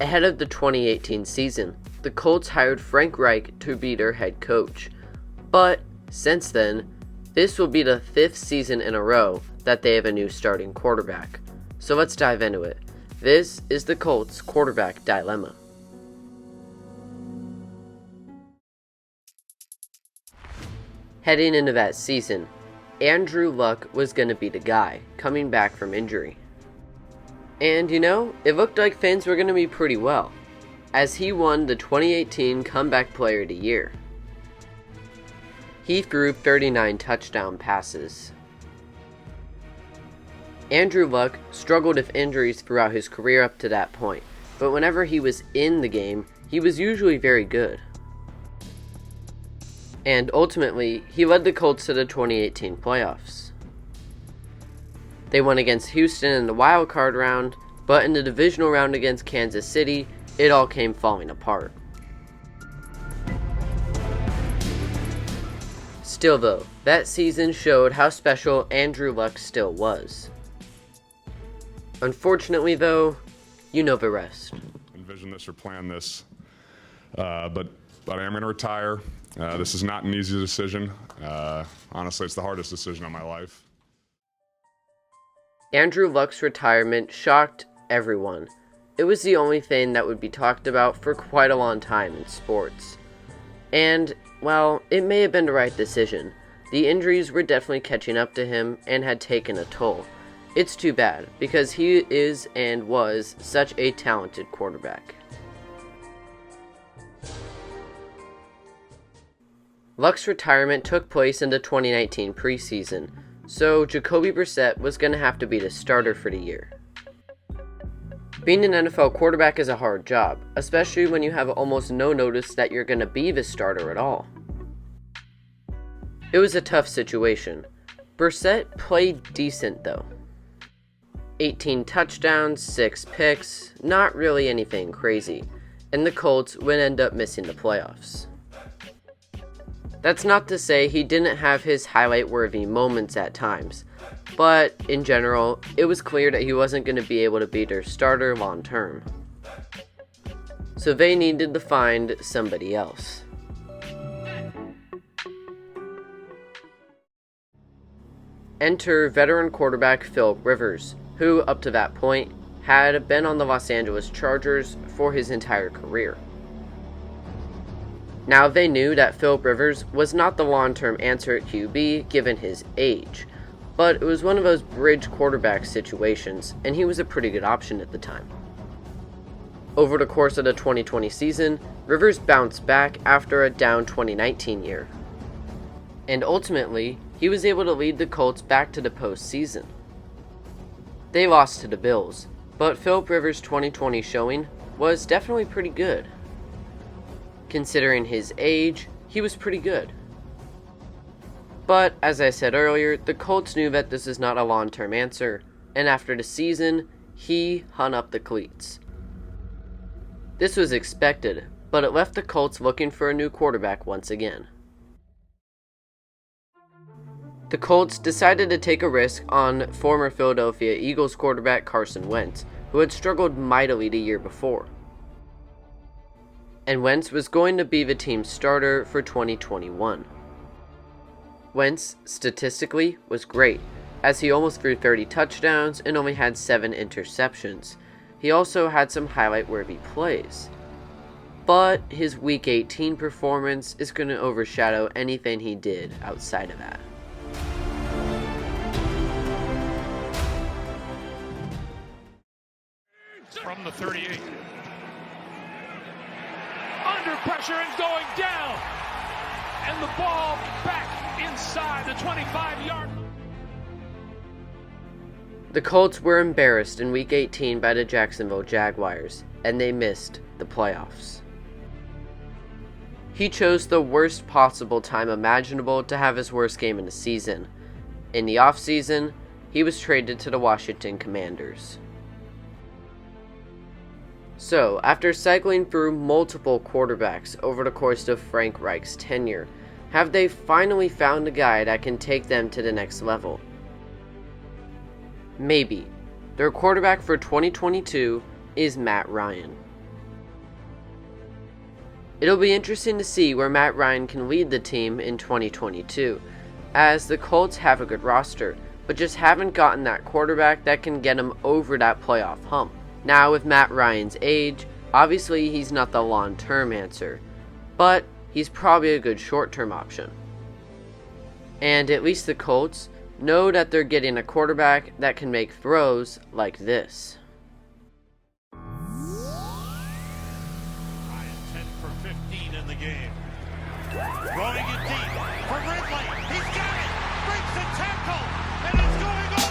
Ahead of the 2018 season, the Colts hired Frank Reich to be their head coach. But since then, this will be the 5th season in a row that they have a new starting quarterback. So let's dive into it. This is the Colts Quarterback Dilemma. Heading into that season, Andrew Luck was going to be the guy, coming back from injury. And it looked like things were going to be pretty well, as he won the 2018 Comeback Player of the Year. He threw 39 touchdown passes. Andrew Luck struggled with injuries throughout his career up to that point, but whenever he was in the game, he was usually very good. And ultimately, he led the Colts to the 2018 playoffs. They won against Houston in the wild card round, but in the divisional round against Kansas City, it all came falling apart. Still though, that season showed how special Andrew Luck still was. Unfortunately though, you know the rest. Envision this or plan this, but I am going to retire. This is not an easy decision. Honestly, it's the hardest decision of my life. Andrew Luck's retirement shocked everyone. It was the only thing that would be talked about for quite a long time in sports. And, well, it may have been the right decision. The injuries were definitely catching up to him and had taken a toll. It's too bad, because he is and was such a talented quarterback. Luck's retirement took place in the 2019 preseason, so Jacoby Brissett was going to have to be the starter for the year. Being an NFL quarterback is a hard job, especially when you have almost no notice that you're going to be the starter at all. It was a tough situation. Brissett played decent though. 18 touchdowns, 6 picks, not really anything crazy, and the Colts would end up missing the playoffs. That's not to say he didn't have his highlight-worthy moments at times, but in general, it was clear that he wasn't going to be able to be their starter long-term. So they needed to find somebody else. Enter veteran quarterback Philip Rivers, who, up to that point, had been on the Los Angeles Chargers for his entire career. Now, they knew that Philip Rivers was not the long-term answer at QB given his age, but it was one of those bridge quarterback situations, and he was a pretty good option at the time. Over the course of the 2020 season, Rivers bounced back after a down 2019 year. And ultimately, he was able to lead the Colts back to the postseason. They lost to the Bills, but Philip Rivers' 2020 showing was definitely pretty good. Considering his age, he was pretty good. But, as I said earlier, the Colts knew that this is not a long-term answer, and after the season, he hung up the cleats. This was expected, but it left the Colts looking for a new quarterback once again. The Colts decided to take a risk on former Philadelphia Eagles quarterback Carson Wentz, who had struggled mightily the year before. And Wentz was going to be the team's starter for 2021. Wentz, statistically, was great, as he almost threw 30 touchdowns and only had 7 interceptions. He also had some highlight-worthy plays. But his Week 18 performance is going to overshadow anything he did outside of that. From the 38. Under pressure and going down. And the ball back inside the 25-yard. The Colts were embarrassed in Week 18 by the Jacksonville Jaguars, and they missed the playoffs. He chose the worst possible time imaginable to have his worst game in the season. In the offseason, he was traded to the Washington Commanders. So, after cycling through multiple quarterbacks over the course of Frank Reich's tenure, have they finally found a guy that can take them to the next level? Maybe. Their quarterback for 2022 is Matt Ryan. It'll be interesting to see where Matt Ryan can lead the team in 2022, as the Colts have a good roster, but just haven't gotten that quarterback that can get them over that playoff hump. Now with Matt Ryan's age, obviously he's not the long-term answer, but he's probably a good short-term option. And at least the Colts know that they're getting a quarterback that can make throws like this. 10 for 15 in the game. Throwing it deep for Ridley. He's got it. Breaks the tackle. And it's going